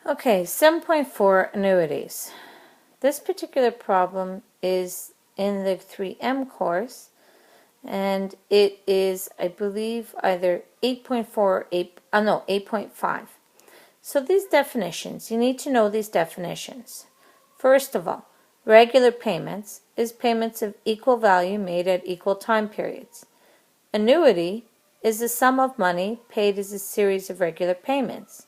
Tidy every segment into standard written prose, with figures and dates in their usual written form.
Okay, 7.4 annuities. This particular problem is in the 3M course, and it is, I believe, either 8.4 or 8.5. So these definitions, you need to know these definitions. First of all, regular payments is payments of equal value made at equal time periods. Annuity is the sum of money paid as a series of regular payments.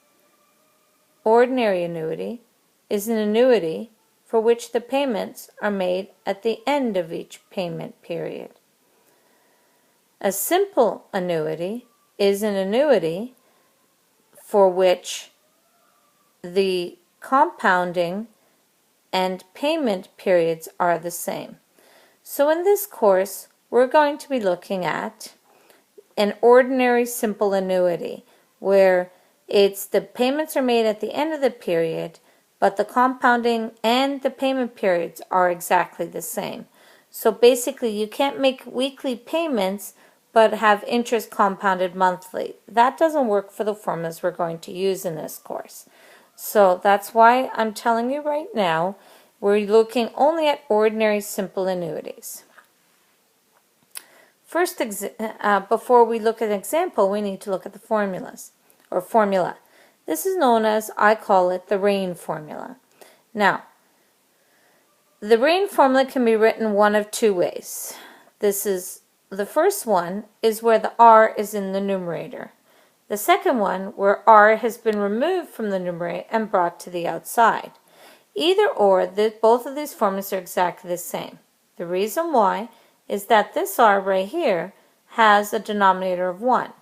Ordinary annuity is an annuity for which the payments are made at the end of each payment period. A simple annuity is an annuity for which the compounding and payment periods are the same. So in this course, we're going to be looking at an ordinary simple annuity where it's the payments are made at the end of the period, but the compounding and the payment periods are exactly the same. So basically, you can't make weekly payments but have interest compounded monthly. That doesn't work for the formulas we're going to use in this course. So that's why I'm telling you right now, we're looking only at ordinary simple annuities. First, before we look at an example, we need to look at the formulas, or formula. This is known as, I call it, the RAIN formula. Now, the RAIN formula can be written one of two ways. The first one is where the R is in the numerator. The second one, where R has been removed from the numerator and brought to the outside. Either or, both of these formulas are exactly the same. The reason why is that this R right here has a denominator of 1.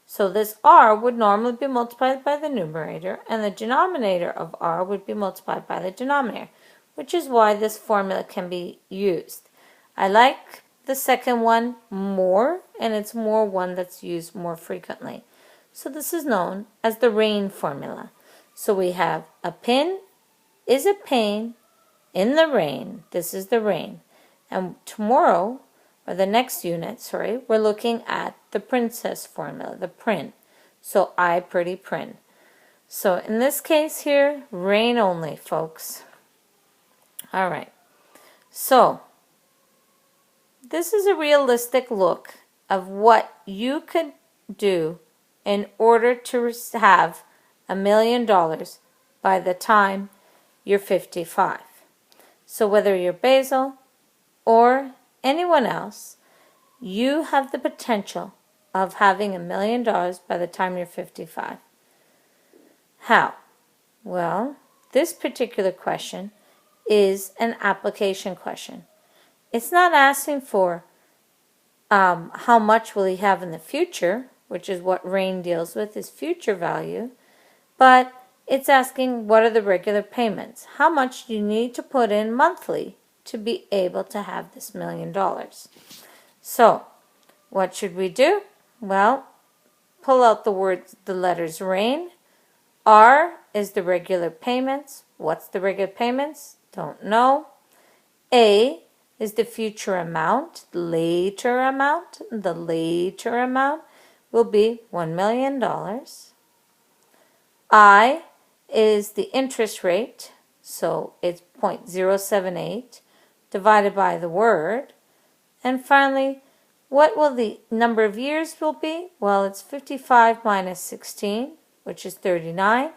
So this R would normally be multiplied by the numerator, and the denominator of R would be multiplied by the denominator, which is why this formula can be used. I like the second one more, and it's more one that's used more frequently. So this is known as the RAIN formula. So we have a pin is a pain in the rain. This is the RAIN. And tomorrow, or the next unit, we're looking at the princess formula, the PRIN. So I pretty PRIN. So in this case here, RAIN only, folks. All right. So this is a realistic look of what you could do in order to have $1 million by the time you're 55. So whether you're Basil or anyone else, you have the potential of having $1 million by the time you're 55. How? Well, this particular question is an application question. It's not asking for how much will he have in the future, which is what RAIN deals with, is future value, but it's asking what are the regular payments. How much do you need to put in monthly to be able to have this $1 million? So, what should we do? Well, pull out the letters RAIN. R is the regular payments. What's the regular payments? Don't know. A is the future amount, later amount. The later amount will be $1 million. I is the interest rate, so it's 0.078 divided by the word. And finally, what will the number of years will be? Well, it's 55 minus 16, which is 39.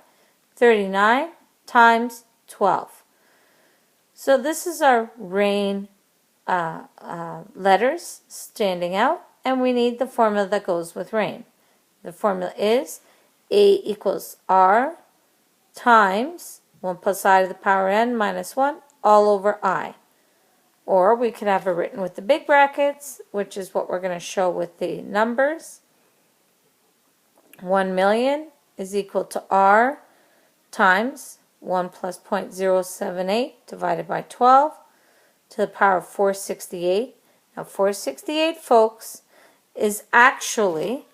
39 times 12. So this is our RAIN letters standing out, and we need the formula that goes with RAIN. The formula is A equals R times 1 plus I to the power n minus 1 all over I. Or we could have it written with the big brackets, which is what we're going to show with the numbers. 1 million is equal to R times 1 plus 0.078 divided by 12 to the power of 468. Now 468, folks, is actually,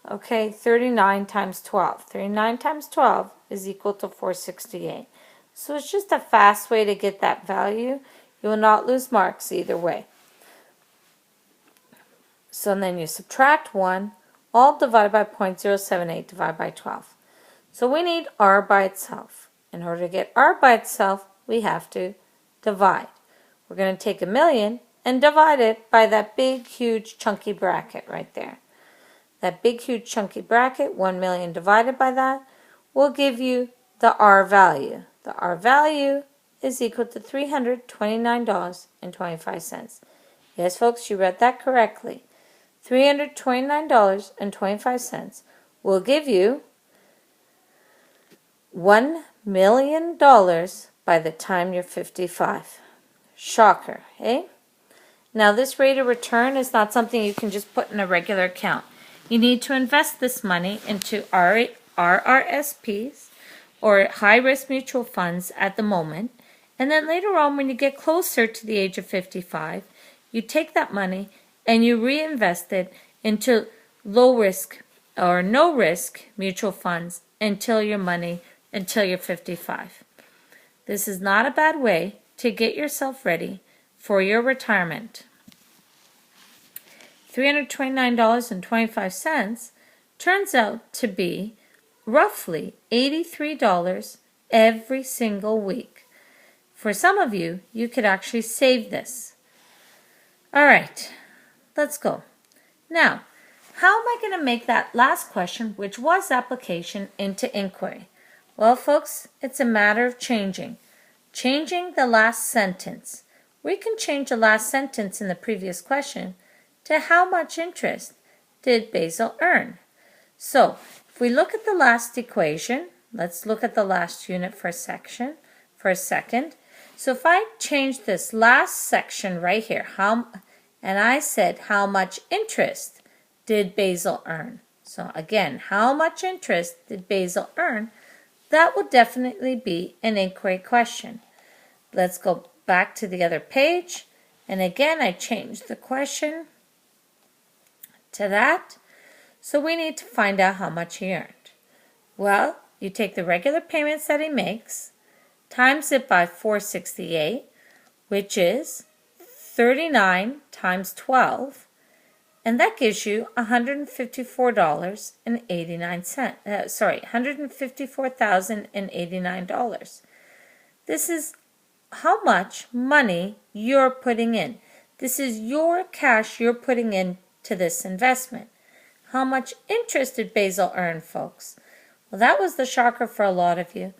39 times 12. 39 times 12 is equal to 468. So it's just a fast way to get that value. You will not lose marks either way. So then you subtract 1, all divided by 0.078 divided by 12. So we need R by itself. In order to get R by itself, we have to divide. We're going to take 1 million and divide it by that big, huge, chunky bracket right there. That big, huge, chunky bracket, 1 million divided by that, will give you the R value. The R value is equal to $329.25. Yes, folks, you read that correctly. $329.25 will give you $1 million by the time you're 55. Shocker, eh? Now, this rate of return is not something you can just put in a regular account. You need to invest this money into RRSPs or high-risk mutual funds at the moment, and then later on when you get closer to the age of 55, you take that money and you reinvest it into low-risk or no-risk mutual funds until you're 55. This is not a bad way to get yourself ready for your retirement. $329.25 turns out to be roughly $83 every single week. For some of you, you could actually save this. All right, let's go. Now, how am I going to make that last question, which was application, into inquiry? Well, folks, it's a matter of changing the last sentence. We can change the last sentence in the previous question to how much interest did Basil earn? So, if we look at the last equation, let's look at the last unit for a second. So if I change this last section right here, and I said how much interest did Basil earn? So again, how much interest did Basil earn? That will definitely be an inquiry question. Let's go back to the other page. And again, I changed the question to that. So we need to find out how much he earned. Well, you take the regular payments that he makes, times it by 468, which is 39 times 12, and that gives you $154.89. $154,089. This is how much money you're putting in. This is your cash you're putting in to this investment. How much interest did Basil earn, folks? Well, that was the shocker for a lot of you,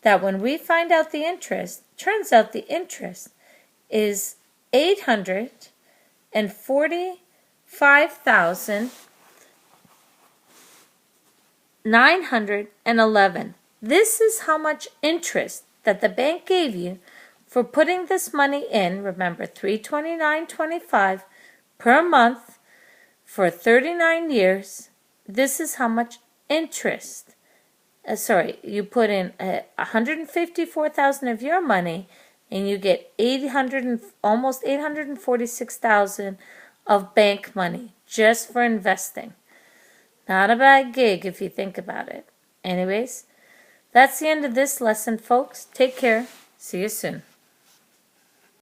that when we find out the interest, turns out the interest is $845,911. This is how much interest that the bank gave you for putting this money in. Remember, $329.25 per month for 39 years. This is how much interest. You put in $154,000 of your money, and you get almost $846,000 of bank money just for investing. Not a bad gig if you think about it. Anyways, that's the end of this lesson, folks. Take care. See you soon.